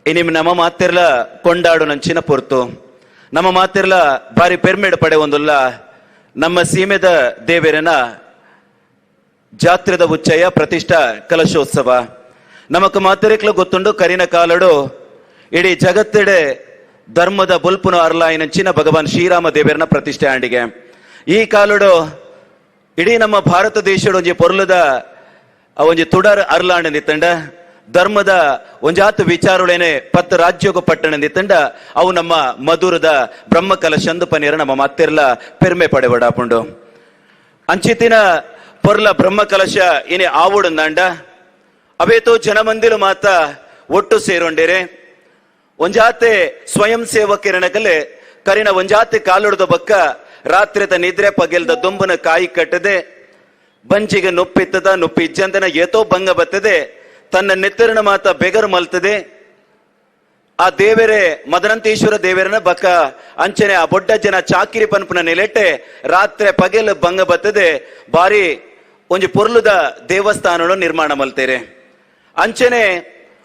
ಇನಿ ನಮ್ಮ ಮಾತಿರ್ಲ ಕೊಂಡಾಡು ನಂಚಿನ ಪೊರ್ತು ನಮ್ಮ ಮಾತಿರ್ಲ ಬಾರಿ ಪೆರ್ಮೆಡ್ ಪಡೆ ಒಂದುಲ್ಲ ನಮ್ಮ ಸೀಮೆದ ದೇವೇರನ ಜಾತ್ರೆದ ಉಚ್ಚಯ ಪ್ರತಿಷ್ಠಾ ಕಲಶೋತ್ಸವ ನಮಕ್ ಮಾತಿರಿಕ್ಲ ಗೊತ್ತುಂಡು ಕರಿನ ಕಾಲಡು ಇಡೀ ಜಗತ್ತೆಡೆ ಧರ್ಮದ ಬುಲ್ಪುನ ಅರ್ಲಾಯಿನಂಚಿನ ಭಗವಾನ್ ಶ್ರೀರಾಮ ದೇವೇರನ ಪ್ರತಿಷ್ಠೆ ಆಂಡಿಗೆ ಈ ಕಾಲಡು ಇಡೀ ನಮ್ಮ ಭಾರತ ದೇಶದ ಒಂಜಿ ಪೊರ್ಲದ ಒಂಜಿ ತುಡರ್ ಅರ್ಲಾಂಡ್ ನಿತ್ತಂಡ ಧರ್ಮದ ಒಂಜಾತು ವಿಚಾರಗಳೇನೆ 10 ರಾಜ್ಯೋಗ ಪಟ್ಟಣ ನಿತ್ತಂಡ ಅವು ನಮ್ಮ ಮಧುರದ ಬ್ರಹ್ಮ ಕಲಶಂದು ಪನೀರ ನಮ್ಮ ಮಾತೆರ್ಲ ಪೆರ್ಮೆ ಪಡೆವಡಾಪುಂಡು ಅಂಚಿತಿನ ಪೊರ್ಲ ಬ್ರಹ್ಮ ಕಲಶ ಇನಿ ಆವುಡಂದಾಂಡ ಅವೇತೋ ಜನಮಂದಿಲು ಮಾತ ಒಟ್ಟು ಸೇರೊಂಡೇರೆ ಒಂಜಾತೆ ಸ್ವಯಂ ಸೇವಕರನಗಲೆ ಕರಿನ ಒಂಜಾತೆ ಕಾಲುಡ್ದ ಬಕ್ಕ ರಾತ್ರಿದ ನಿದ್ರೆ ಪಗೆಲ್ದ ದುಂಬನ ಕಾಯಿ ಕಟ್ಟದೆ ಬಂಜಿಗೆ ನುಪ್ಪಿತ್ತದ ನುಪ್ಪಿ ಇಜ್ಜಂತನ ಏತೋ ಭಂಗ ಬತ್ತದೆ ತನ್ನ ನೆತ್ತರಿನ ಮಾತ ಬೆಗರು ಮಲ್ತದೆ ಆ ದೇವರೇ ಮದನಂತೇಶ್ವರ ದೇವರನ ಬಕ್ಕ ಅಂಚನೆ ಆ ಬೊಡ್ಡ ಜನ ಚಾಕಿರಿ ಪನ್ಪುನ ನೆಲೆಟ್ಟೆ ರಾತ್ರಿ ಪಗೆಲ್ ಭಂಗ ಬತ್ತದೆ ಬಾರಿ ಒಂಜಿ ಪೊರ್ಲುದ ದೇವಸ್ಥಾನ ನಿರ್ಮಾಣ ಮಲ್ತೇರೆ ಅಂಚನೆ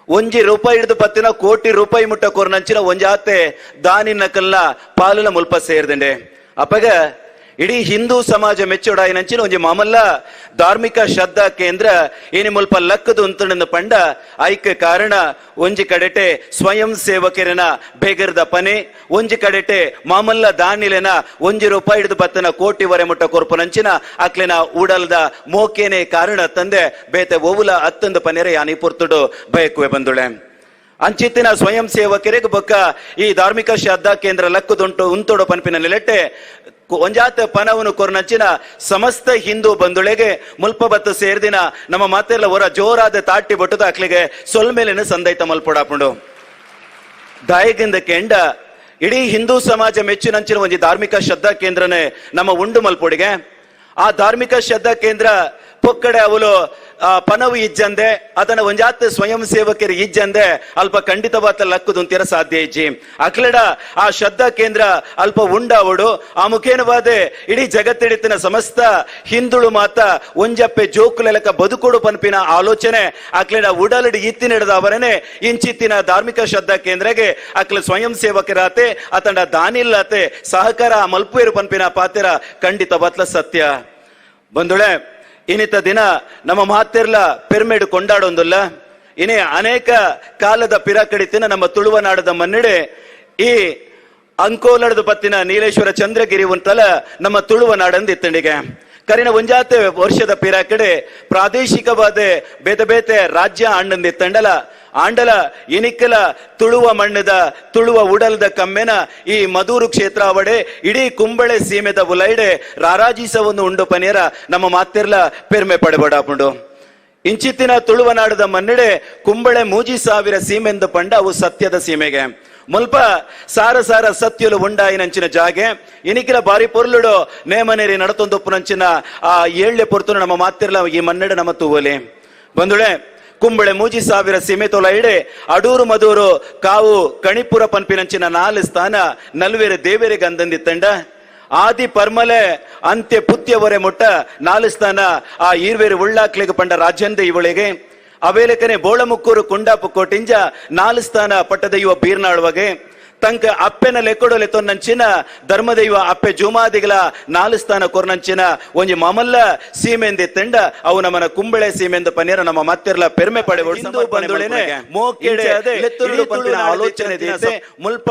ಒಂಜಿ ರೂಪಾಯಿ ಹಿಡಿದು ಪತ್ತಿನ ಕೋಟಿ ರೂಪಾಯಿ ಮುಟ್ಟ ಕೊರ್ನಂಚಿನ ಒಂಜಾತೆ ದಾನಿ ನಕಲ್ನ ಪಾಲನ ಮುಲ್ಪ ಸೇರ್ದಂಡೆ ಅಪ್ಪಗ ಇಡೀ ಹಿಂದೂ ಸಮಾಜ ಮೆಚ್ಚೋಡಾಯಿನಂಚಿನ ಒಂಜಿ ಮಾಮಲ್ಲ ಧಾರ್ಮಿಕ ಶ್ರದ್ಧಾ ಕೇಂದ್ರ ಏನಿ ಮುಲ್ಪ ಲಕ್ಕದು ಉಂತುಂಡು ಪಂಡ ಐಕ್ಯ ಕಾರಣ ಒಂಜಿ ಕಡೆಟೆ ಸ್ವಯಂ ಸೇವಕರನ ಬೇಗರದ ಪನೆ ಒಂಜಿ ಕಡೆಟೆ ಮಾಮಲ್ಲ ದಾನಿಲೆನ ಒಂಜಿ ರೂಪಾಯಿ ಹಿಡಿದು ಪತ್ತನ ಕೋಟಿವರೆ ಮುಟ್ಟ ಕೊರ್ಪುನಂಚಿನ ಅಕ್ಲೆನ ಉಡಲ್ದ ಮೋಕೇನೆ ಕಾರಣ ತಂದೆ ಬೇತೆ ಓವುಲ ಹತ್ತೊಂದು ಪನೆರೆ ಯಾನಿ ಪುರ್ತುಡು ಬಯಕುವೆ ಬಂದುಳೆ ಅಂಚಿತ್ತಿನ ಸ್ವಯಂ ಸೇವಕರಿಗೆ ಬೊಕ್ಕ ಈ ಧಾರ್ಮಿಕ ಶ್ರದ್ಧಾ ಕೇಂದ್ರ ಲಕ್ಕದುಂಟು ಉಂತೋಡು ಪನ್ಪಿನ ನೆಲೆಟ್ಟೆ ಒಂಜಾತ ಪನವನು ಕೊರ್ನಂಚಿನ ಸಮಸ್ತ ಹಿಂದೂ ಬಂಧುಳೆಗೆ ಮುಲ್ಪ ಬತ್ತು ಸೇರ್ದಿನ ನಮ್ಮ ಮಾತೆಲ್ಲ ಹೊರ ಜೋರಾದ ತಾಟಿ ಬೊಟ್ಟದ ಅಕ್ಲಿಗೆ ಸೊಲ್ಮೇಲಿನ ಸಂದೈತ ಮಲ್ಪೊಡಾಪುಂಡು ದಾಯಗಿಂದ ಕೆಂಡ ಇಡೀ ಹಿಂದೂ ಸಮಾಜ ಮೆಚ್ಚಿನಂಚಿನ ಒಂಜಿ ಧಾರ್ಮಿಕ ಶ್ರದ್ಧಾ ಕೇಂದ್ರನೇ ನಮ್ಮ ಉಂಡು ಮಲ್ಪೊಡಿಗೆ ಆ ಧಾರ್ಮಿಕ ಶ್ರದ್ಧಾ ಕೇಂದ್ರ ಪೊಕ್ಕಡೆ ಅವಳು ಪನವು ಇಜ್ಜಂದೆ ಅದನ್ನ ಒಂಜಾತ ಸ್ವಯಂ ಸೇವಕರಿಗೆ ಇಜ್ಜಂದೆ ಅಲ್ಪ ಖಂಡಿತವಾದ ಲಕ್ಕುದುಂತಿರ ಸಾಧ್ಯ ಇಜ್ಜಿ ಅಕ್ಲಡ ಆ ಶ್ರದ್ಧಾ ಕೇಂದ್ರ ಅಲ್ಪ ಉಂಡಾವಡು ಆ ಮುಖೇನವಾದೆ ಇಡೀ ಜಗತ್ತಿಡಿತಿನ ಸಮಸ್ತ ಹಿಂದುಳು ಮಾತ ಒಂಜಪ್ಪೆ ಜೋಕುಲೆಲಕ ಬದುಕೋಡು ಪನ್ಪಿನ ಆಲೋಚನೆ ಅಕ್ಲಡ ಉಡಲಡಿ ಇತ್ತಿನಿಡದ ಅವರನೆ ಇಂಚಿತ್ತಿನ ಧಾರ್ಮಿಕ ಶ್ರದ್ಧಾ ಕೇಂದ್ರಗೆ ಅಕ್ಲ ಸ್ವಯಂ ಸೇವಕರಾತೆ ಅತಂಡ ದಾನಿಲ್ಲತೆ ಸಹಕಾರ ಮಲ್ಪುವೇರು ಪನ್ಪಿನ ಪಾತೆರ ಖಂಡಿತವಾತ್ಲ ಸತ್ಯ ಬಂಧುಳೆ ಇನ್ನಿತ ದಿನ ನಮ್ಮ ಮಾತೆರ್ಲ ಪೆರ್ಮೆಡು ಕೊಂಡಾಡೊಂದುಲ್ಲ ಇನ್ನೇ ಅನೇಕ ಕಾಲದ ಪಿರಾಕಡಿತಿನ ನಮ್ಮ ತುಳುವನಾಡದ ಮನ್ನಡೆ ಈ ಅಂಕೋಲಡದ ಪತ್ತಿನ ನೀಲೇಶ್ವರ ಚಂದ್ರಗಿರಿ ಉಂಟಲ್ಲ ನಮ್ಮ ತುಳುವನಾಡಂದು ಇತ್ತಂಡಿಗೆ ಕರಿನ ಒಂಜಾತೆ ವರ್ಷದ ಪಿರಾಕಡೆ ಪ್ರಾದೇಶಿಕವಾದ ಬೇತೆ ಬೇತೆ ರಾಜ್ಯ ಆಂಡಂದು ಇತ್ತಂಡಲ ಆಂಡಲ ಇನಿಕ್ಕಲ ತುಳುವ ಮಣ್ಣದ ತುಳುವ ಉಡಲ್ದ ಕಮ್ಮೆನ ಈ ಮಧೂರು ಕ್ಷೇತ್ರ ಅವಡೆ ಇಡೀ ಕುಂಬಳೆ ಸೀಮೆದ ಉಲೈಡೆ ರಾರಾಜಿಸವನ್ನು ಉಂಡು ಪನೇರ ನಮ್ಮ ಮಾತೆರ್ಲ ಪೆರ್ಮೆ ಪಡೆಬಡಾಪುಂಡು ಇಂಚಿತ್ತಿನ ತುಳುವನಾಡದ ಮನ್ನಡೆ ಕುಂಬಳೆ 3000 ಸೀಮೆಂದು ಪಂಡ ಅವು ಸತ್ಯದ ಸೀಮೆಗೆ ಮುಲ್ಪ ಸಾರ ಸಾರ ಸತ್ಯಲು ಉಂಡಾಯಿನಂಚಿನ ಜಾಗೆ ಇನಿಕಿಲ ಬಾರಿ ಪೊರ್ಲುಡು ನೇಮನೇರಿ ನಡತೊಂದೊಪ್ಪುನಂಚಿನ ಆ 7 ಪೊರ್ತುನ ನಮ್ಮ ಮಾತೆರ್ಲ ಈ ಮನ್ನಡೆ ನಮ್ಮ ತೂವಲಿ ಬಂಧುಳೆ ಕುಂಬಳೆ 3000 ಸೀಮೆ ತೊಲ ಇಡೆ ಅಡೂರು ಮಧೂರು ಕಾವು ಕಣಿಪುರ ಪನ್ಪಿನಂಚಿನ 4 ಸ್ಥಾನ ನಲ್ವೇರೆ ದೇವೇರಿಗೆ ಅಂದಂದಿತ್ತಂಡ ಆದಿ ಪರ್ಮಲೆ ಅಂತ್ಯ ಪುತ್ಯವರೆ ಮುಟ್ಟ 4 ಸ್ಥಾನ ಆ ಈರ್ವೇರು ಉಳ್ಳಾಕ್ಲಿಗೆ ಪಂಡ ರಾಜ್ಯಂದ ಇವಳಿಗೆ ಅವೇಲೆಕನೆ ಬೋಳಮುಕ್ಕೂರು ಕುಂಡಾಪು ಕೋಟಿಂಜ 4 ಸ್ಥಾನ ಪಟ್ಟದೈವ ಬೀರ್ನಾಳುವಗೆ ತಂಕ ಅಪ್ಪೆನ ಲೆಕ್ಕೊಡಲೆ ತೊನ್ನಂಚಿನ ಧರ್ಮದೈವ ಅಪ್ಪೆ ಜೂಮಾದಿಗಳ 4 ಸ್ಥಾನ ಕೊರ್ನಂಚಿನ ಒಂಜಿ ಮಾಮಲ್ಲ ಸೀಮೆಂದಿ ತೆಂಡ ಅವು ನಮ್ಮನ ಕುಂಬಳೆ ಸೀಮೆಂದು ಪನೇರ ನಮ್ಮ ಮತ್ತೆರ್ಲ ಪೆರ್ಮೆ ಪಡೆ ಆಲೋಚನೆ ಮುಲ್ಪ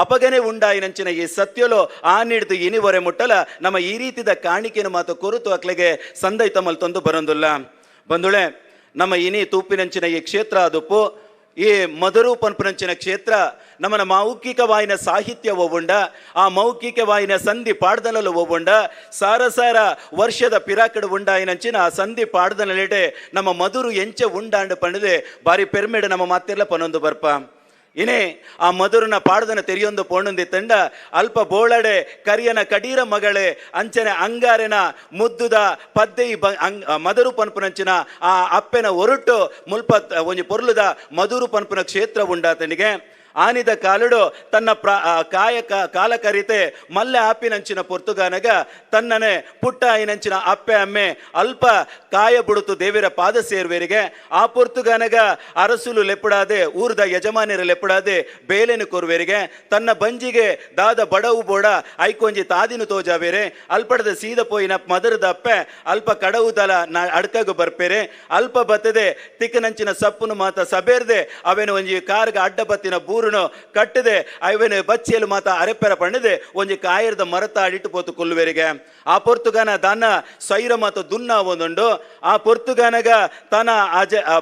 ಅಪಗನೆ ಉಂಡಾಯಿನಂಚಿನ ಈ ಸತ್ಯಲು ಆ ನೀಡಿದು ಇನಿವರೆ ಮುಟ್ಟಲ ನಮ್ಮ ಈ ರೀತಿದ ಕಾಣಿಕೆನ ಮಾತು ಕೊರುತು ಅಕ್ಲೆಗೆ ಸಂದೈತ ಮಲ್ತೊಂದು ಬರೊಂದುಲ್ಲ ಬಂಧುಳೆ ನಮ್ಮ ಇನಿ ತೂಪಿನಂಚಿನ ಈ ಕ್ಷೇತ್ರ ಅದುಪ್ಪು ಈ ಮಧುರು ಪನ್ಪುನಂಚಿನ ಕ್ಷೇತ್ರ ನಮ್ಮನ ಮೌಖಿಕವಾಯಿನ ಸಾಹಿತ್ಯ ಒವ್ವುಂಡ ಆ ಮೌಖಿಕವಾಯಿನ ಸಂಧಿ ಪಾಡ್ದನಲು ಒವ್ವುಂಡ ಸಾರ ಸಾರ ವರ್ಷದ ಪಿರಾಕಡು ಉಂಡಾಯಿನಂಚಿನ ಆ ಸಂಧಿ ಪಾಡ್ದನಲೆಡೆ ನಮ್ಮ ಮಧುರು ಎಂಚ ಉಂಡಾಂಡು ಪಂಡದೆ ಬಾರಿ ಪೆರ್ಮೆಡು ನಮ್ಮ ಮಾತೆಲ್ಲ ಪನೊಂದು ಬರ್ಪ ಇನೇ ಆ ಮಧುರನ ಪಾಡ್ದನ ತೆರಿಯೊಂದು ಪೋಣುಂದಿ ತಂಡ ಅಲ್ಪ ಬೋಳಡೆ ಕರಿಯನ ಕಡೀರ ಮಗಳೇ ಅಂಚನೆ ಅಂಗಾರೆನ ಮುದ್ದುದ ಪದ್ದೈ ಮಧುರು ಪನ್ಪುನಂಚಿನ ಆ ಅಪ್ಪೆನ ಒರುಟು ಮುಲ್ಪ ಒಂಜಿ ಪೊರ್ಲುದ ಮಧುರು ಪನ್ಪುನ ಕ್ಷೇತ್ರ ಉಂಡಾತನಿಗೆ ಆನಿದ ಕಾಲುಡು ತನ್ನ ಕಾಲ ಕರಿತೆ ಮಲ್ಲೆ ಆಪಿನಂಚಿನ ಪೊರ್ತುಗಾನಗ ತನ್ನನೆ ಪುಟ್ಟ ಆಯಿನಂಚಿನ ಅಪ್ಪೆ ಅಮ್ಮೆ ಅಲ್ಪ ಕಾಯ ಬುಡುತು ದೇವಿರ ಪಾದ ಸೇರುವೆರಿಗೆ ಆ ಪೊರ್ತುಗಾನಗ ಅರಸುಲು ಲೆಪ್ಪಡಾದೆ ಊರ್ದ ಯಜಮಾನ್ಯರು ಲೆಪ್ಪಡಾದೆ ಬೇಲೆನು ಕೊರುವೆರಿಗೆ ತನ್ನ ಬಂಜಿಗೆ ದಾದ ಬಡವು ಬೋಡ ಐಕೊಂಜಿ ತಾದಿನು ತೋಜಾವೇರೆ ಅಲ್ಪಡದ ಸೀದ ಪೋಯಿನ ಮದರದ ಅಪ್ಪೆ ಅಲ್ಪ ಕಡವು ದಲ ಅಡ್ಕಗು ಬರ್ಪೇರೆ ಅಲ್ಪ ಬತ್ತದೆ ತಿಕ್ಕನಂಚಿನ ಸಪ್ಪುನು ಮಾತ ಸಬೇರ್ದೆ ಅವೇನು ಒಂಜಿ ಕಾರ್ಗ ಅಡ್ಡ ಬತ್ತಿನ ಬೂರುನು ಕಟ್ಟದೆ ಅವೇನು ಬಚ್ಚಿಯಲು ಮಾತ ಅರೆಪೆರ ಪಂಡದೆ ಒಂಜಿ ಕಾಯರ್ದ ಮರತ ಅಡಿಟ್ಟು ಪೋತು ಕೊಲ್ಲುವೆರಿಗೆ ಆ ಪೊರ್ತುಗಾನ ದಾನ ಸೈರ ಮಾತ ದುನ್ನ ಆವೊಂದುಂಡು ಆ ಪೊರ್ತುಗಾನಗ ತನ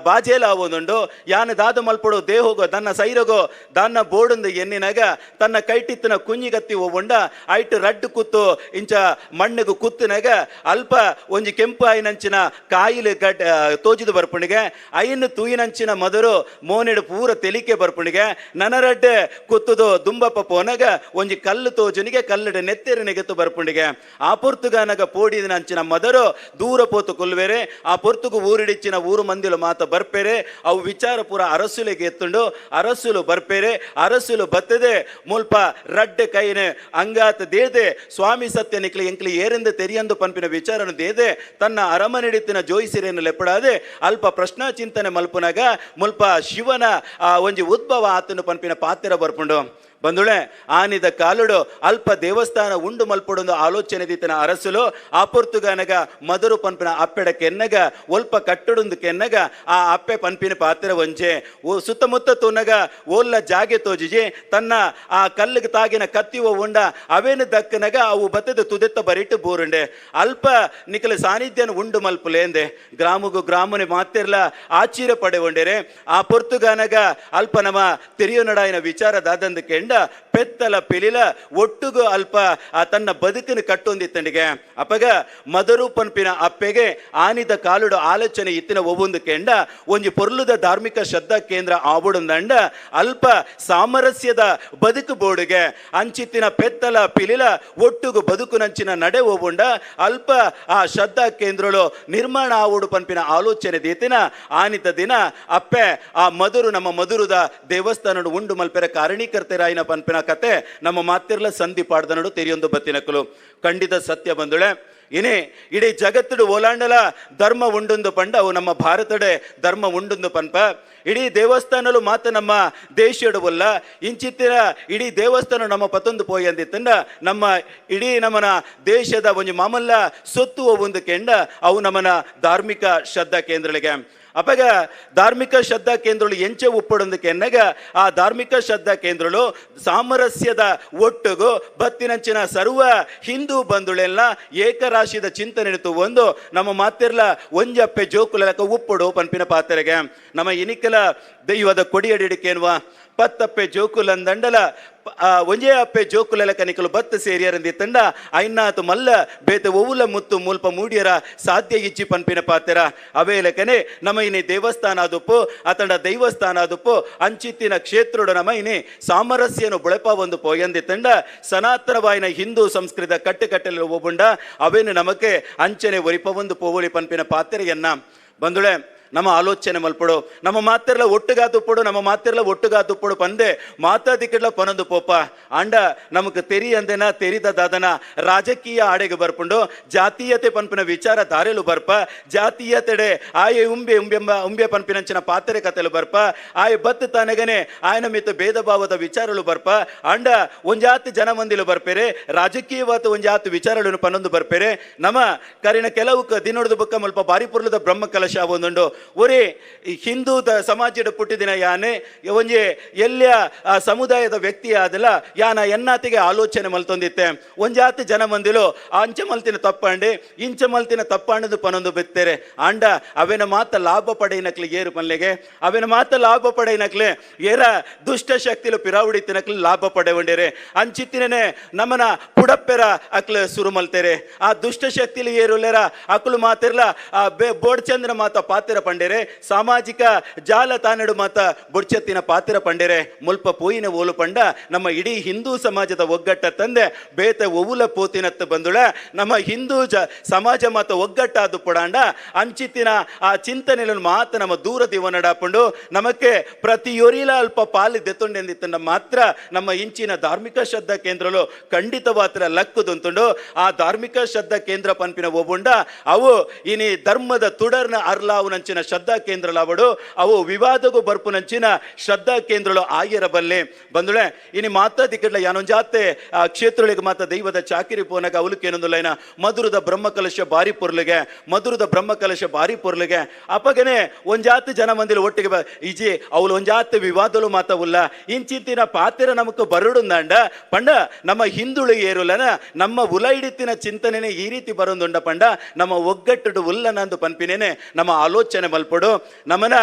ಬಾಜೇಲ ಆವೊಂದುಂಡು ಯಾನ ದಾದ ಮಲ್ಪಡು ದೇಹೋಗೋ ತನ್ನ ಸೈರಗೋ ದಾನ್ನ ಬೋಡುಂದು ಎನ್ನಿನಾಗ ತನ್ನ ಕೈಟಿತ್ತಿನ ಕುಂಜಿಗತ್ತಿ ಹೋಗೊಂಡ ಐಟ್ ರಡ್ಡು ಕುತ್ತು ಇಂಚ ಮಣ್ಣಿಗೂ ಕುತ್ತಿನಾಗ ಅಲ್ಪ ಒಂಜಿ ಕೆಂಪು ಆಯಿನಂಚಿನ ಕಾಯಿಲೆ ತೋಜಿದು ಬರ್ಪುಣಿಗೆ ಐನ್ನು ತೂಯಿನಂಚಿನ ಮದರು ಮೋನೆಡು ಪೂರ ತೆಲಿಕೆ ಬರ್ಪುಣಿಗೆ ನನರಡ್ಡೆ ಕುತ್ತುದು ದುಂಬಪ್ಪ ಪೋನಗ ಒಂಜಿ ಕಲ್ಲು ತೋಜುನಿಗೆ ಕಲ್ಲಡೆ ನೆತ್ತೆರಿನೆಗೆತ್ತು ಬರ್ಪುಣಿಗೆ ಆ ಪೊರ್ತುಗಾನಗ ಪೋಡಿದಿನ ಅಂಚಿನ ಮದರು ದೂರ ಪೋತು ಕೊಲ್ವೇರೆ ಆ ಪೊರ್ತುಗು ಊರಿಡಿಚ್ಚಿನ ಊರು ಮಂದಿಲು ಮಾತ ಬರ್ಪೇರೆ ಅವು ವಿಚಾರ ಪೂರ ಅರಸುಲಿಗೆ ಎತ್ತುಂಡು ಅರಸುಲು ಬರ್ಪೇರೆ ಅರಸುಲು ಬತ್ತದೆ ಮುಲ್ಪ ರಡ್ಡೆ ಕೈನೆ ಅಂಗಾತ ದೇದೆ ಸ್ವಾಮಿ ಸತ್ಯ ನಿಕ್ಲಿ ಎಂಕ್ಲಿ ಏರೆಂದು ತೆರಿಯಂದು ಪಂಪಿನ ವಿಚಾರನು ದೇದೆ ತನ್ನ ಅರಮನೆಡಿತ್ತಿನ ಜೋಯಿಸಿರೇನು ಲೆಪ್ಪಡಾದೆ ಅಲ್ಪ ಪ್ರಶ್ನಾ ಚಿಂತನೆ ಮಲ್ಪುನಾಗ ಮುಲ್ಪ ಶಿವನ ಒಂಜಿ ಉದ್ಭವ ಆತನು ಪಂಪಿನ ಪಾತ್ರ ಬರ್ಪುಂಡು ಬಂದುಳೆ ಆನಿದ ಕಾಲುಡು ಅಲ್ಪ ದೇವಸ್ಥಾನ ಉಂಡು ಮಲ್ಪಡೊಂದು ಆಲೋಚನೆ ದೀತನ ಅರಸುಲು ಆ ಪೊರ್ತುಗಾನಗ ಮದರು ಪಂಪಿನ ಅಪ್ಪೆಡ ಕೆನ್ನಗ ಒಲ್ಪ ಕಟ್ಟುಡುಂದು ಕೆನ್ನಗ ಆ ಅಪ್ಪೆ ಪಂಪಿನ ಪಾತ್ರ ಒಂಜೆ ಸುತ್ತಮುತ್ತ ತೂನಗ ಓಲ್ಲ ಜಾಗೆ ತೋಜಿಜಿ ತನ್ನ ಆ ಕಲ್ಲಿಗೆ ತಾಗಿನ ಕತ್ತಿವ ಉಂಡ ಅವೇನು ದಕ್ಕನಗ ಅವು ಬತ್ತದ ತುದೆತ್ತ ಬರಿಟ್ಟು ಬೋರುಂಡೆ ಅಲ್ಪ ನಿಖಲ ಸಾನ್ನಿಧ್ಯನ ಉಂಡು ಮಲ್ಪುಲೇಂದೆ ಗ್ರಾಮಗೂ ಗ್ರಾಮನೆ ಮಾತಿರ್ಲ ಆಶ್ಚರ್ಯ ಪಡೆ ಉಂಡೆರೆ ಆ ಪೊರ್ತುಗಾನಗ ಅಲ್ಪ ನಮ್ಮ ತೆರಿಯೋ ನಡಾಯಿನ ವಿಚಾರ ದಾದಂದು ಕೆಂಡ ಪೆತ್ತಲ ಪಿಲಿಲ ಒಟ್ಟುಗು ಅಲ್ಪ ತನ್ನ ಬದುಕಿನ ಕಟ್ಟೊಂದಿತ್ತಂಡಿಗೆ ಅಪ್ಪಗ ಮದರು ಪನ್ಪಿನ ಅಪ್ಪೆಗೆ ಆನಿದ ಕಾಲುಡು ಆಲೋಚನೆ ಇತ್ತಿನ ಒಬ್ಬೊಂದು ಕೆಂಡ ಒಂಜಿ ಪೊರ್ಲುದ ಧಾರ್ಮಿಕ ಶ್ರದ್ಧಾ ಕೇಂದ್ರ ಆವುಡುಂದಂಡ ಅಲ್ಪ ಸಾಮರಸ್ಯದ ಬದುಕು ಬೋಡುಗೆ ಅಂಚಿತ್ತಿನ ಪೆತ್ತಲ ಪಿಲಿಲ ಒಟ್ಟುಗು ಬದುಕುನಂಚಿನ ನಡೆ ಹೋಗುಂಡ ಅಲ್ಪ ಆ ಶ್ರದ್ಧಾ ಕೇಂದ್ರಗಳು ನಿರ್ಮಾಣ ಆವುಡು ಪನ್ಪಿನ ಆಲೋಚನೆ ದೀತಿನ ಆನಿತ ದಿನ ಅಪ್ಪೆ ಆ ಮಧುರು ನಮ್ಮ ಮಧುರದ ದೇವಸ್ಥಾನ ಉಂಡು ಮಲ್ಪೆರ ಕಾರಣೀಕರ್ತೆರಾಯಿನ ಪನ್ಪಿನ ಕತೆ ನಮ್ಮ ಮಾತಿರ್ಲ ಸಂಧಿ ಪಾಡ್ದನಡು ತೆರಿಯೊಂದು ಬತ್ತಿನಕಲು ಖಂಡಿತ ಸತ್ಯ ಬಂದುಳೆ ಇನಿ ಇಡೀ ಜಗತ್ತಡು ಓಲಾಂಡಲ ಧರ್ಮ ಉಂಡುಂದು ಪಂಡ ಅವು ನಮ್ಮ ಭಾರತಡೆ ಧರ್ಮ ಉಂಡುಂದು ಪನ್ಪ ಇಡೀ ದೇವಸ್ಥಾನಲು ಮಾತ ನಮ್ಮ ದೇಶಡುವಲ್ಲ ಇಂಚಿತ್ತಿನ ಇಡೀ ದೇವಸ್ಥಾನ ನಮ್ಮ ಪತ್ತೊಂದು ಪೋಯಿ ಅಂದಿತ್ತಂಡ ನಮ್ಮ ಇಡೀ ನಮ್ಮನ ದೇಶದ ಒಂದು ಮಾಮಲ್ಲ ಸೊತ್ತು ಒಂದು ಕೆಂಡ ಅವು ನಮ್ಮನ ಧಾರ್ಮಿಕ ಶ್ರದ್ಧಾ ಕೇಂದ್ರಗಳಿಗೆ ಅಪ್ಪಗ ಧಾರ್ಮಿಕ ಶ್ರದ್ಧಾ ಕೇಂದ್ರಗಳು ಎಂಚೆ ಉಪ್ಪಡೊಂದಕ್ಕೆ ಎನ್ನಗ ಆ ಧಾರ್ಮಿಕ ಶ್ರದ್ಧಾ ಕೇಂದ್ರಗಳು ಸಾಮರಸ್ಯದ ಒಟ್ಟುಗು ಬತ್ತಿನಂಚಿನ ಸರ್ವ ಹಿಂದೂ ಬಂಧುಳೆಲ್ಲ ಏಕರಾಶಿದ ಚಿಂತನೆ ಒಂದು ನಮ್ಮ ಮಾತಿರ್ಲ ಒಂಜಪ್ಪೆ ಜೋಕುಲಕ ಉಪ್ಪಡು ಪನ್ಪಿನ ಪಾತ್ರೆಗೆ ನಮ್ಮ ಇನಿಕಲ ದೈವದ ಕೊಡಿಯಡಿಡಿಕೆ ಎನ್ನುವ ಪತ್ತಪ್ಪೆ ಜೋಕುಲಂದಂಡಲ ಒಂಜೇ ಅಪ್ಪೆ ಜೋಕುಲೆಲ ಕನಿಕಲು ಬತ್ತ ಸೇರಿಯರಂದಿ ತಂಡ ಐನಾತು ಮಲ್ಲ ಬೇತೆ ಒವುಲ ಮುತ್ತು ಮುಲ್ಪ ಮೂಡಿಯರ ಸಾಧ್ಯ ಇಚ್ಚಿ ಪನ್ಪಿನ ಪಾತ್ರ ಅವೇ ಲೆಕ್ಕನೆ ನಮ್ಮ ಇನಿ ದೇವಸ್ಥಾನ ಆದುಪ್ಪು ಅತಂಡ ದೈವಸ್ಥಾನ ಆದುಪ್ಪು ಅಂಚಿತ್ತಿನ ಕ್ಷೇತ್ರೋಡು ನಮ್ಮ ಇನಿ ಸಾಮರಸ್ಯನು ಬುಳೆಪ ಒಂದು ಪೋಯಂದಿ ತಂಡ ಸನಾತನವಾಯಿನ ಹಿಂದೂ ಸಂಸ್ಕೃತ ಕಟ್ಟುಕಟ್ಟಲು ಒಬ್ಬುಂಡ ಅವೇನು ನಮಕ್ಕೆ ಅಂಚನೆ ಒರಿಪ ಒಂದು ಪೋವಳಿ ಪನ್ಪಿನ ಪಾತ್ರೆಯನ್ನ ಬಂದುಳೆ ನಮ್ಮ ಆಲೋಚನೆ ಮಲ್ಪಡು ನಮ್ಮ ಮಾತಿರ್ಲ ಒಟ್ಟುಗಾತುಪ್ಪಡು ನಮ್ಮ ಮಾತಿರ್ಲ ಒಟ್ಟುಗಾತುಪ್ಪಡು ಪಂದೆ ಮಾತಾದಿಕ್ಕಡ್ಲ ಪನೊಂದು ಪೋಪ ಅಂಡ ನಮಕ್ ತೆರಿ ಅಂದೆನ ತೆರಿದ ದಾದನ ರಾಜಕೀಯ ಆಡೆಗೆ ಬರ್ಪುಂಡು ಜಾತೀಯತೆ ಪನ್ಪಿನ ವಿಚಾರ ದಾರೆಲು ಬರ್ಪ ಜಾತೀಯತೆಡೆ ಆಯ ಉಂಬೆ ಪನ್ಪಿನಂಚಿನ ಪಾತ್ರೆ ಕತೆಲು ಬರ್ಪ ಆಯ ಬತ್ತು ತಾನೆಗನೆ ಆಯನ ಮಿತ್ತು ಭೇದ ಭಾವದ ವಿಚಾರಲು ಬರ್ಪ ಅಂಡ ಒಂಜಾತಿ ಜನ ಮಂದಿಲು ಬರ್ಪೇರೆ ರಾಜಕೀಯವಾದ ಒಂಜಾತಿ ವಿಚಾರಗಳನ್ನು ಪನೊಂದು ಬರ್ಪೇರೆ ನಮ್ಮ ಕರಿನ ಕೆಲವು ದಿನೊಡ್ದು ಬುಕ್ಕ ಮಲ್ಪ ಬಾರಿಪುರ್ಲದ ಬ್ರಹ್ಮ ಕಲಶ ಒಂದುಂಡು ಒರೇ ಹಿಂದೂ ಸಮಾಜದ ಪುಟ್ಟಿದಿನ ಯಾನೆ ಒಂಜಿ ಎಲ್ಲಿಯ ಸಮುದಾಯದ ವ್ಯಕ್ತಿ ಆದಲ್ಲ ಯಾನ ಎನ್ನಾತಿಗೆ ಆಲೋಚನೆ ಮಲ್ತೊಂದಿತ್ತೆ ಒಂಜಾತಿ ಜನ ಮಂದಿಲು ಅಂಚೆ ಮಲ್ತಿನ ತಪ್ಪಂಡಿ ಇಂಚೆ ಮಲ್ತಿನ ತಪ್ಪಂಡದು ಪನೊಂದು ಬಿತ್ತೇರೆ ಅಂಡ ಅವೇನ ಮಾತ ಲಾಭ ಪಡೆಯಿನಕ್ಲಿ ಏರು ಪನ್ಲೆಗೆ ಅವೇನ ಮಾತ ಲಾಭ ಪಡೆಯಿನಕ್ಲೆ ಏರ ದುಷ್ಟ ಶಕ್ತಿಲು ಪಿರಾವುಡಿತಿನಕ್ಲಿ ಲಾಭ ಪಡೆವಂಡಿರೆ ಅಂಚಿತ್ತಿನೇ ನಮ್ಮನ ಪುಡಪ್ಪೆರ ಅಕ್ಲ ಸುರು ಮಲ್ತೇರೆ ಆ ದುಷ್ಟ ಶಕ್ತಿಲಿ ಏರುಲೆರ ಅಕ್ಲು ಮಾತಿರ್ಲ ಬೋಡ್ ಚಂದ್ರ ಮಾತ ಪಾತ್ರ ಪಂಡೆರೆ ಸಾಮಾಜಿಕ ಜಾಲತಾಣಡು ಮಾತ ಬೊಡ್ಚೆತ್ತಿನ ಪಾತ್ರ ಪಂಡೆರೆ ಮುಲ್ಪ ಪೋಯಿನ ಓಲು ಪಂಡ ನಮ್ಮ ಇಡೀ ಹಿಂದೂ ಸಮಾಜದ ಒಗ್ಗಟ್ಟ ತಂದೆ ಬೇತೆ ಒವುಲ ಪೋತಿನತ್ತು ಬಂದುಳ ನಮ್ಮ ಹಿಂದೂ ಸಮಾಜ ಮಾತ ಒಗ್ಗಟ್ಟಾದು ಪುಡಾಂಡ ಅಂಚಿತ್ತಿನ ಆ ಚಿಂತನೆಗಳನ್ನು ಮಾತ ನಮ್ಮ ದೂರ ದಿವನಡಾಪುಂಡು ನಮಕ್ಕೆ ಪ್ರತಿಯೊರಿಲ ಅಲ್ಪ ಪಾಲಿ ದೆತ್ತುಂಡೆಂದಿತ್ತಂಡ ಮಾತ್ರ ನಮ್ಮ ಇಂಚಿನ ಧಾರ್ಮಿಕ ಶ್ರದ್ಧಾ ಕೇಂದ್ರಲು ಖಂಡಿತವಾತ್ರ ಲಕ್ಕುದುಂತುಂಡು ಆ ಧಾರ್ಮಿಕ ಶ್ರದ್ಧಾ ಕೇಂದ್ರ ಪನ್ಪಿನ ಒಬ್ಬುಂಡ ಅವು ಇನಿ ಧರ್ಮದ ತುಡರ್ನ ಅರ್ಲಾವುನಂಚಿನ ಶ್ರದ್ಧಾ ಕೇಂದ್ರಲಾವಡು ಅವು ವಿವಾದಗೂ ಬರ್ಪುನಂಚಿನ ಶ್ರದ್ಧಾ ಕೇಂದ್ರಲು ಆಗಿರಬಲ್ಲೆ ಬಂದುಳೆ ಇನಿ ಮಾತಾದಿಕ್ಕಡ್ಲ ಯಾನೊಂಜಾತೆ ಆ ಕ್ಷೇತ್ರಗಳಿಗೆ ಮಾತ ದೈವದ ಚಾಕಿರಿ ಪೋನಾಗ ಅವಲಕ್ಕೇನೊಂದುಲೈನ ಮಧುರದ ಬ್ರಹ್ಮಕಲಶ ಬಾರಿ ಪೊರ್ಲಿಗೆ ಮಧುರದ ಬ್ರಹ್ಮಕಲಶ ಬಾರಿ ಪೊರ್ಲಿಗೆ ಅಪಗನೆ ಒಂಜಾತು ಜನ ಮಂದಿಲು ಒಟ್ಟಿಗೆ ಇಜಿ ಅವಳು ಒಂಜಾತು ವಿವಾದಲು ಮಾತವುಲ್ಲ ಇಂಚಿತ್ತಿನ ಪಾತ್ರ ನಮಕ್ ಬರಡುಂದಾಂಡ ಪಂಡ ನಮ್ಮ ಹಿಂದುಳು ಏರುಲನ ನಮ್ಮ ಉಲೈಡಿತ್ತಿನ ಚಿಂತನೆನೆ ಈ ರೀತಿ ಬರೋದುಂಡ ಪಂಡ ನಮ್ಮ ಒಗ್ಗಟ್ಟು ಉಲ್ಲನಂದು ಪನ್ಪಿನೇನೆ ನಮ್ಮ ಆಲೋಚನೆ ಮಲ್ಪಡು ನಮ್ಮನ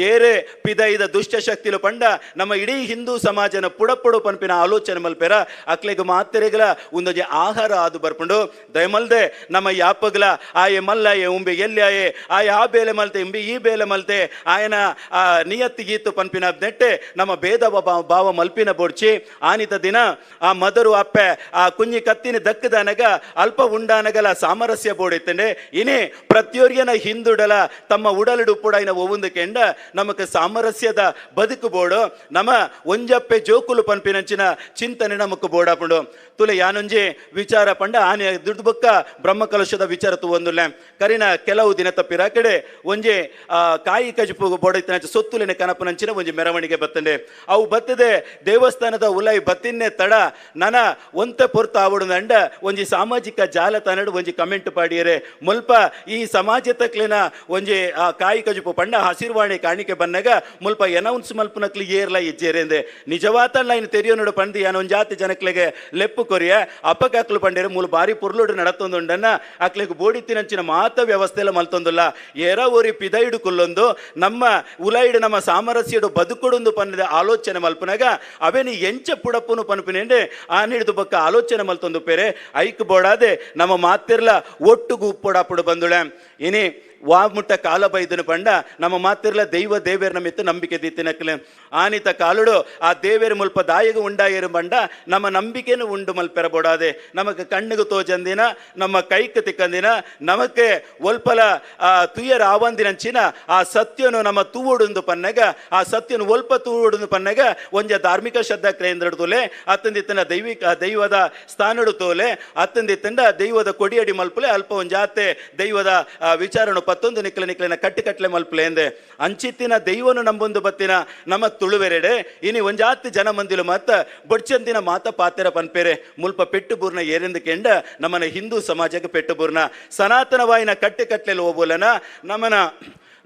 ಏರೆ ಪಿದೈದ ದುಷ್ಟ ಶಕ್ತಿಲು ಪಂಡ ನಮ್ಮ ಇಡೀ ಹಿಂದೂ ಸಮಾಜನ ಪುಡಪಡು ಪನ್ಪಿನ ಆಲೋಚನೆ ಮಲ್ಪೆರ ಅಕ್ಲೆಗ ಮಾತೆರೆಗಳ ಒಂದೊಂದು ಆಹಾರ ಆದು ಬರ್ಪುಂಡು ದಯಮಲ್ದೆ ನಮ್ಮ ಯಾಪಗ್ಲ ಆಯೆ ಮಲ್ಲ ಉಂಬೆ ಎಲ್ಲಿಯಾಯೆ ಆಯ ಆ ಬೇಲೆ ಮಲ್ತೆ ಇಂಬಿ ಈ ಬೇಲೆ ಮಲ್ತೆ ಆಯನ ಆ ನಿಯತ್ತಿಗೀತು ಪನ್ಪಿನ ನೆಟ್ಟೆ ನಮ್ಮ ಭೇದ ಭಾವ ಮಲ್ಪಿನ ಬೋಡ್ಚಿ ಆನಿತ ದಿನ ಆ ಮದರು ಅಪ್ಪೆ ಆ ಕುഞ്ഞി ಕತ್ತಿನ ದಕ್ಕದನಗ ಅಲ್ಪ ಉಂಡಾನಗಲ ಸಾಮರಸ್ಯ ಬೋಡಿತ್ತಂಡೆ ಇನಿ ಪ್ರತಿಯೊರ್ಯನ ಹಿಂದುಡಲ ತಮ್ಮ ಉಡಲಡು ಪುಡ ಇನ ಒವುಂದು ಕೆಂಡ ನಮಕ್ ಸಾಮರಸ್ಯದ ಬದುಕು ಬೋಡು ನಮ್ಮ ಒಂಜಪ್ಪೆ ಜೋಕುಲು ಪನ್ಪಿನಂಚಿನ ಚಿಂತನೆ ನಮಕ್ ಬೋಡಾಪುಂಡು ತುಲೆ ಯಾನೊಂಜಿ ವಿಚಾರ ಪಂಡ ಆನೆ ದುಡ್ಬಕ್ಕ ಬ್ರಹ್ಮಕಲಶದ ವಿಚಾರ ಒಂದುಲ್ಲೆ ಕರಿನ ಕೆಲವು ದಿನ ತಪ್ಪಿರ ಕಡೆ ಒಂಜಿ ಕಾಯಿ ಕಜಪು ಬೋಡೈತಿನ ಸೊತ್ತುಲಿನ ಕನಪನಂಚಿನ ಒಂಜಿ ಮೆರವಣಿಗೆ ಬತ್ತಂಡೆ ಅವು ಬತ್ತದೆ ದೇವಸ್ಥಾನದ ಉಲೈ ಬತ್ತಿನ್ನೆ ತಡ ನನ ಒಂತೆ ಪೊರ್ತ ಆವಡುಂದಂಡ ಒಂಜಿ ಸಾಮಾಜಿಕ ಜಾಲತಾಣಡು ಒಂಜಿ ಕಮೆಂಟ್ ಪಾಡಿಯರೆ ಮುಲ್ಪ ಈ ಸಮಾಜ ತಕ್ಲಿನ ಒಂಜಿ ಕಾಯಿ ಕಜಪು ಪಂಡ ಹಸಿರುವಾಣಿ ಕಾಣಿಕೆ ಬನ್ನಗ ಮುಲ್ಪ ಎನೌನ್ಸ್ ಮಲ್ಪನಕ್ಲಿ ಏರ್ಲ ಇಜ್ಜೇರೆಂದೆ ನಿಜವಾತಲ್ಲ ಇನ್ನು ತೆರಿಯೋನಡು ಪಂಡಿ ಯಾನೊಂಜಾತಿ ಜನಕ್ಲೆಗೆ ಲೆಪ್ಪು ಕೊರಿಯ ಅಪ್ಪಕಾಕ್ಲು ಪಂಡೇರೆ ಮೂಲ ಬಾರಿ ಪುರ್ಲುಡು ನಡತೊಂದುಂಡನ್ನ ಅಕ್ಲೆಗೆ ಬೋಡಿತ್ತಿನಂಚಿನ ಮಾತ ವ್ಯವಸ್ಥೆಲ್ಲ ಮಲ್ತೊಂದುಲ್ಲ ಏರ ಓರಿ ಪಿದೈಡು ಕುಲ್ಲೊಂದು ನಮ್ಮ ಉಲೈಡು ನಮ್ಮ ಸಾಮರಸ್ಯಡು ಬದುಕೊಡೊಂದು ಪನ್ನದ ಆಲೋಚನೆ ಮಲ್ಪನಾಗ ಅವೇನಿ ಎಂಚ ಪುಡಪ್ಪುನು ಪನ್ಪಿನೆಂಡೆ ಆನಿಡ್ದು ಬಕ್ಕ ಆಲೋಚನೆ ಮಲ್ತೊಂದು ಪೇರೆ ಐಕ್ ಬೋಡಾದೆ ನಮ್ಮ ಮಾತಿರ್ಲ ಒಟ್ಟುಗು ಪುಡಾಪುಡು ಬಂದುಳೆ ಇನಿ ವಾಮುಟ್ಟ ಕಾಲ ಬೈದನು ಪಂಡ ನಮ್ಮ ಮಾತಿರ್ಲ ದೈವ ದೇವೇರ್ನ ಮಿತ್ತು ನಂಬಿಕೆ ದಿತ್ತಿನಕ್ಲೆ ಆನಿತ ಕಾಲುಡು ಆ ದೇವೇರು ಮುಲ್ಪ ದಾಯಿಗೆ ಉಂಡಾಯರು ಬಂಡ ನಮ್ಮ ನಂಬಿಕೆನು ಉಂಡು ಮಲ್ಪೆರ ಬೋಡಾದೆ ನಮಕ್ ಕಣ್ಣಿಗೆ ತೋಜಂದಿನ ನಮ್ಮ ಕೈಕ್ ತಿಕ್ಕಂದಿನ ನಮಕ್ಕೆ ಒಲ್ಪಲ ತುಯ್ಯರ ಆವಂದಿನಂಚಿನ ಆ ಸತ್ಯನು ನಮ್ಮ ತೂವುಡುಂದು ಪನ್ನಗ ಆ ಸತ್ಯನು ಒಲ್ಪ ತೂವುಡುಂದು ಪನ್ನಗ ಒಂಜ ಧಾರ್ಮಿಕ ಶ್ರದ್ಧಾ ಕೇಂದ್ರಡು ತೋಲೆ ಅತ್ತಂದಿತ್ತನ ದೈವದ ಸ್ಥಾನಡು ತೋಲೆ ಅತ್ತಂದಿತ್ತಂಡ ದೈವದ ಕೊಡಿಯಡಿ ಮಲ್ಪಲೆ ಅಲ್ಪ ಒಂಜಾತೆ ದೈವದ ವಿಚಾರನು ಪತ್ತೊಂದು ನಿಕ್ಲಿನ ಕಟ್ಟಲೆ ಮಲ್ಪಲೆ ಎಂದೆ ಅಂಚಿತ್ತಿನ ದೈವನು ನಂಬೊಂದು ಬತ್ತಿನ ನಮ್ಮ ತುಳುವೆರೆಡೆ ಇನಿ ಒಂಜಾತಿ ಜನ ಮಂದಿಲು ಮತ್ತ ಬೊಡ್ಚಂದಿನ ಮಾತ ಪಾತೆರ ಪನ್ಪೇರೆ ಮುಲ್ಪ ಪೆಟ್ಟು ಬೂರ್ನ ಏರೆಂದು ಕೆಂಡ ನಮ್ಮನ ಹಿಂದೂ ಸಮಾಜಕ್ಕೆ ಪೆಟ್ಟು ಬೂರ್ನ ಸನಾತನವಾಯಿನ ಕಟ್ಟಲೆ ಹೋಗೋಲನ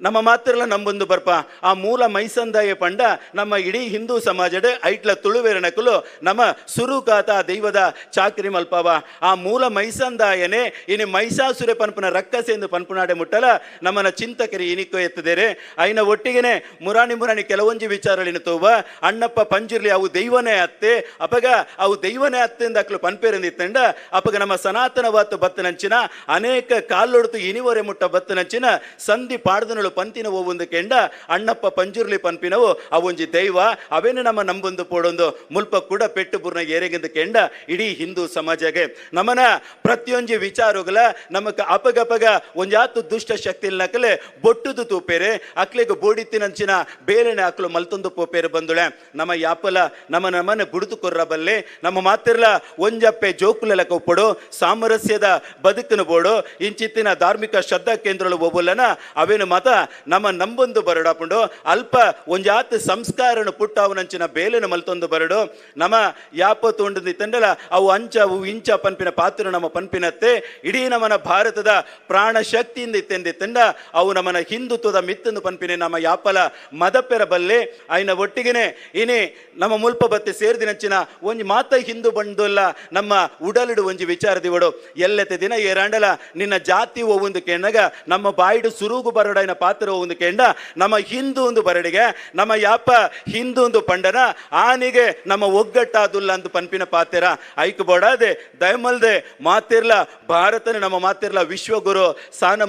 ನಮ್ಮ ಮಾತ್ರಲ್ಲ ನಂಬೊಂದು ಬರ್ಪ ಆ ಮೂಲ ಮೈಸಂದಾಯ ಪಂಡ ನಮ್ಮ ಇಡೀ ಹಿಂದೂ ಸಮಾಜಡೆ ಐಟ್ಲ ತುಳುವೆರಣಕಲು ನಮ್ಮ ಸುರುಕಾತ ದೈವದ ಚಾಕರಿ ಮಲ್ಪವ ಆ ಮೂಲ ಮೈಸಂದಾಯನೇ ಇನಿ ಮೈಸಾಸುರೆ ಪನ್ಪುನ ರಕ್ಕಸೆಂದು ಪನ್ಪುನಾಡೆ ಮುಟ್ಟಲ ನಮ್ಮನ ಚಿಂತಕರಿ ಇನಿಕೋ ಎತ್ತದೇರೆ ಐನ ಒಟ್ಟಿಗೆನೆ ಮುರಾಣಿ ಕೆಲವೊಂಜಿ ವಿಚಾರಳಿನ ತೋವ ಅಣ್ಣಪ್ಪ ಪಂಜುರ್ಲಿ ಅವು ದೈವನೇ ಅತ್ತೆ ಅಪಗ ಅವು ದೈವನೇ ಅತ್ತೆ ಎಂದಾಕ್ಲು ಪನ್ಪೇರೆಂದಿತ್ತಂಡ ಅಪಗ ನಮ್ಮ ಸನಾತನವಾತು ಬತ್ತನಂಚಿನ ಅನೇಕ ಕಾಲೊಡ್ತು ಇನಿವರೆ ಮುಟ್ಟ ಬತ್ತನಂಚಿನ ಸಂಧಿ ಪಾಡ್ದನಳು ಪಂತಿನ ಓವೊಂದು ಕೆಂಡ ಅಣ್ಣಪ್ಪ ಪಂಜುರ್ಲಿ ಪನ್ಪಿನವು ಅವೊಂಜಿ ದೈವ ಅವೇನು ನಮ್ಮ ನಂಬೊಂದು ಪೋಡೊಂದು ಮುಲ್ಪ ಕೂಡ ಪೆಟ್ಟು ಬುರ್ನ ಏರೆಗೆಂದು ಕೆಂಡ ಇಡೀ ಹಿಂದೂ ಸಮಾಜಗೆ ನಮ್ಮನ ಪ್ರತಿಯೊಂಜಿ ವಿಚಾರಗಳ ನಮಕ್ ಅಪಗಪಗ ಒಂಜಾತು ದುಷ್ಟ ಶಕ್ತಿ ನಕಲೆ ಬೊಟ್ಟುದು ತೂಪೇರೆ ಅಕ್ಲೆಗೆ ಬೋಡಿತ್ತಿನಂಚಿನ ಬೇರೆನೆ ಅಕ್ಲು ಮಲ್ತೊಂದು ಪೋಪೇರೆ ಬಂದುಳೆ ನಮ್ಮ ಯಾಪಲ ನಮ್ಮನ ಬುಡುತು ಕೊರ್ರಬಲ್ಲೆ ನಮ್ಮ ಮಾತಿರ್ಲ ಒಂಜಪ್ಪೆ ಜೋಕುಲೆಲ ಕೊಪ್ಪಡು ಸಾಮರಸ್ಯದ ಬದುಕನು ಬೋಡು ಇಂಚಿತ್ತಿನ ಧಾರ್ಮಿಕ ಶ್ರದ್ಧಾ ಕೇಂದ್ರಗಳು ಒಬ್ಬುಲ್ಲನ ಅವೇನು ಮಾತ ನಮ್ಮ ನಂಬೊಂದು ಬರಡಾಪುಂಡು ಅಲ್ಪ ಒಂಜಾತ್ ಸಂಸ್ಕಾರನು ಪುಟ್ಟವನಂಚಿನ ಬೇಲೆನು ಮಲ್ತೊಂದು ಬರಡು ನಮ್ಮ ಯಾಪ ತೋಂಡು ತಂಡಲ ಅವು ಅಂಚ ಅವು ಇಂಚ ಪನ್ಪಿನ ಪಾತ್ರ ನಮ್ಮ ಪನ್ಪಿನತ್ತೆ ಇಡೀ ನಮ್ಮನ ಭಾರತದ ಪ್ರಾಣ ಶಕ್ತಿಯಿಂದ ಇತ್ತೆಂದಿತ್ತಂಡ ಅವು ನಮ್ಮನ ಹಿಂದುತ್ವದ ಮಿತ್ತಂದು ಪನ್ಪಿನ ನಮ್ಮ ಯಾಪಲ ಮದಪೆರ ಬಲ್ಲೆ ಐನ ಒಟ್ಟಿಗೆನೆ ಇನಿ ನಮ್ಮ ಮುಲ್ಪ ಬತ್ತೆ ಸೇರಿದಿನಂಚಿನ ಒಂಜಿ ಮಾತ ಹಿಂದೂ ಬಂದುಲ್ಲ ನಮ್ಮ ಉಡಲಿಡು ಒಂಜಿ ವಿಚಾರದಿವಡು ಎಲ್ಲೆತ್ತೆ ದಿನ ಏರಾಂಡಲ ನಿನ್ನ ಜಾತಿ ಒಂದು ಕೆಣ್ಣಗ ನಮ್ಮ ಬಾಯಿಡು ಸುರುಗು ಬರಡೈನ ಪಾತ್ರ ಒಂದು ಕೆಂಡ ನಮ್ಮ ಹಿಂದೂ ಒಂದು ಬರಡಿಗೆ ನಮ್ಮ ಯಾಪ ಹಿಂದೂ ಒಂದು ಪಂಡನ ಆನಿಗೆ ನಮ್ಮ ಒಗ್ಗಟ್ಟಾದುಲ್ಲ ಅಂತ ಪನ್ಪಿನ ಪಾತೆರ ಐಕ್ ಬೋಡಾದೆ ದಯಮಲ್ದೆ ಮಾತಿರ್ಲ ಭಾರತನ ನಮ್ಮ ಮಾತಿರ್ಲ ವಿಶ್ವಗುರು ಸಾನ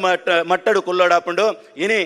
ಮಟ್ಟಡು ಕುಲ್ಲೋಡಾಪುಂಡು ಇನಿ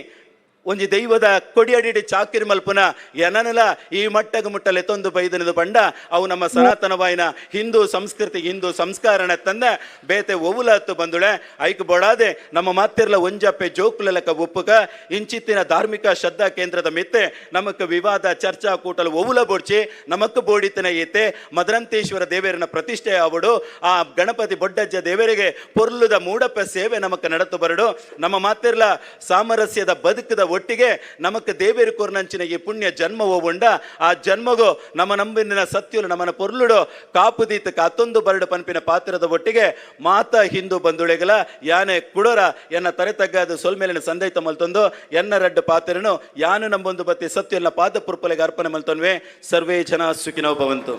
ಒಂಜಿ ದೈವದ ಕೊಡಿಯಡಿ ಚಾಕಿರಿ ಮಲ್ಪುನ ಎನನಲ ಈ ಮಟ್ಟಗ ಮುಟ್ಟಲೆ ತೊಂದು ಬೈದನದ ಬಂಡ ಅವು ನಮ್ಮ ಸನಾತನವಾಯಿನ ಹಿಂದೂ ಸಂಸ್ಕೃತಿ ಹಿಂದೂ ಸಂಸ್ಕಾರಣ ತಂದ ಬೇತೆ ಒವುಲ ಹತ್ತು ಬಂದುಳೆ ಐಕ್ ಬೊಡಾದೆ ನಮ್ಮ ಮಾತಿರ್ಲ ಒಂಜಪ್ಪೆ ಜೋಕುಲಕ ಉಪ್ಪುಕ ಇಂಚಿತ್ತಿನ ಧಾರ್ಮಿಕ ಶ್ರದ್ಧಾ ಕೇಂದ್ರದ ಮಿತ್ತೆ ನಮಕ್ ವಿವಾದ ಚರ್ಚಾ ಕೂಟಲು ಒವುಲ ಬೋಡ್ಚಿ ನಮಕ್ ಬೋಡಿತನ ಈತೆ ಮದರಂತೇಶ್ವರ ದೇವರನ ಪ್ರತಿಷ್ಠೆ ಆವಡು ಆ ಗಣಪತಿ ಬೊಡ್ಡಜ್ಜ ದೇವರಿಗೆ ಪೊರ್ಲುದ ಮೂಡಪ್ಪ ಸೇವೆ ನಮಕ್ ನಡತು ಬರಡು ನಮ್ಮ ಮಾತಿರ್ಲ ಸಾಮರಸ್ಯದ ಬದುಕದ ಒಟ್ಟಿಗೆ ನಮಕ್ ದೇವೇರು ಕೊರ್ನಂಚಿನ ಈ ಪುಣ್ಯ ಜನ್ಮ ಹೋಗುಂಡ ಆ ಜನ್ಮಗು ನಮ್ಮ ನಂಬಿನ ಸತ್ಯುಲು ನಮ್ಮನ ಪೊರ್ಲುಡು ಕಾಪುದೀತ ಕತ್ತೊಂದು ಬರಡು ಪನ್ಪಿನ ಪಾತ್ರದ ಒಟ್ಟಿಗೆ ಮಾತ ಹಿಂದೂ ಬಂಧುಳೆಗಲ ಯಾನೆ ಕುಡೋರ ಎನ್ನ ತರೆ ತಗ್ಗಾದ ಸೊಲ್ಮೇಲಿನ ಸಂದೈತ ಮಲ್ತೊಂದು ಎನ್ನ ರಡ್ಡು ಪಾತ್ರನು ಯಾನು ನಂಬೊಂದು ಬತ್ತಿ ಸತ್ಯಲ್ಲ ಪಾದ ಪುರ್ಪಲೆಗೆ ಅರ್ಪಣೆ ಮಲ್ತೊನ್ವೆ ಸರ್ವೇ ಜನ ಸುಖಿನೋ ಭವಂತು.